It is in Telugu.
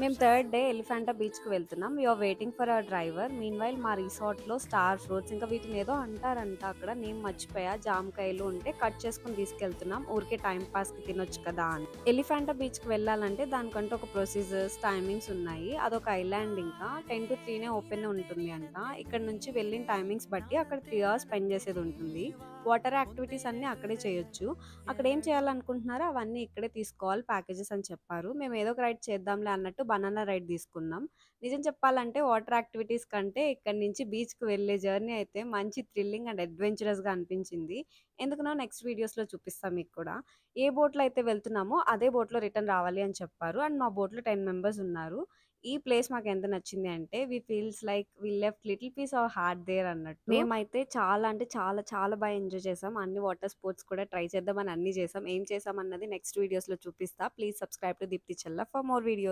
మేము థర్డ్ డే ఎలిఫెంటా బీచ్కి వెళ్తున్నాం. We are waiting for our driver. Meanwhile మా రిసార్ట్లో స్టార్ ఫ్రూట్స్ ఇంకా వీటిని ఏదో అంటారంట, అక్కడ నేను మర్చిపోయా, జామకాయలు ఉంటే కట్ చేసుకుని తీసుకెళ్తున్నాం. ఊరికే టైం పాస్కి తినొచ్చు కదా అని. ఎలిఫెంటా బీచ్కి వెళ్ళాలంటే దానికంటే ఒక ప్రొసీజర్స్, టైమింగ్స్ ఉన్నాయి. అదొక ఐలాండ్, ఇంకా 10 to 3 ఓపెన్ ఉంటుంది అంట. ఇక్కడ నుంచి వెళ్ళిన టైమింగ్స్ బట్టి అక్కడ 3 hours స్పెండ్ చేసేది ఉంటుంది. వాటర్ యాక్టివిటీస్ అన్ని అక్కడే చేయొచ్చు. అక్కడ ఏం చేయాలనుకుంటున్నారో అవన్నీ ఇక్కడే తీసుకోవాలి ప్యాకేజెస్ అని చెప్పారు. మేము ఏదో ఒక రైడ్ చేద్దాంలే అన్నట్టు బనానా రైడ్ తీసుకున్నాం. నిజం చెప్పాలంటే వాటర్ యాక్టివిటీస్ కంటే ఇక్కడ నుంచి బీచ్కి వెళ్ళే జర్నీ అయితే మంచి థ్రిల్లింగ్ అండ్ అడ్వెంచరస్గా అనిపించింది. ఎందుకనో నెక్స్ట్ వీడియోస్లో చూపిస్తాం మీకు కూడా. ఏ బోట్లో అయితే వెళ్తున్నామో అదే బోట్లో రిటర్న్ రావాలి అని చెప్పారు. అండ్ మా బోట్లో 10 మెంబర్స్ ఉన్నారు. ఈ ప్లేస్ మాకు ఎంత నచ్చింది అంటే we feels like we left little piece of heart there అన్నట్టు. మేమైతే చాలా అంటే చాలా చాలా బాగా ఎంజాయ్ చేసాం. అన్ని వాటర్ స్పోర్ట్స్ కూడా ట్రై చేద్దామని అన్ని చేసాం. ఏం చేసాం అన్నది నెక్స్ట్ వీడియోస్ లో చూపిస్తా. ప్లీజ్ సబ్స్క్రైబ్ టు దీప్తి చెల్ల ఫర్ మోర్ వీడియోస్.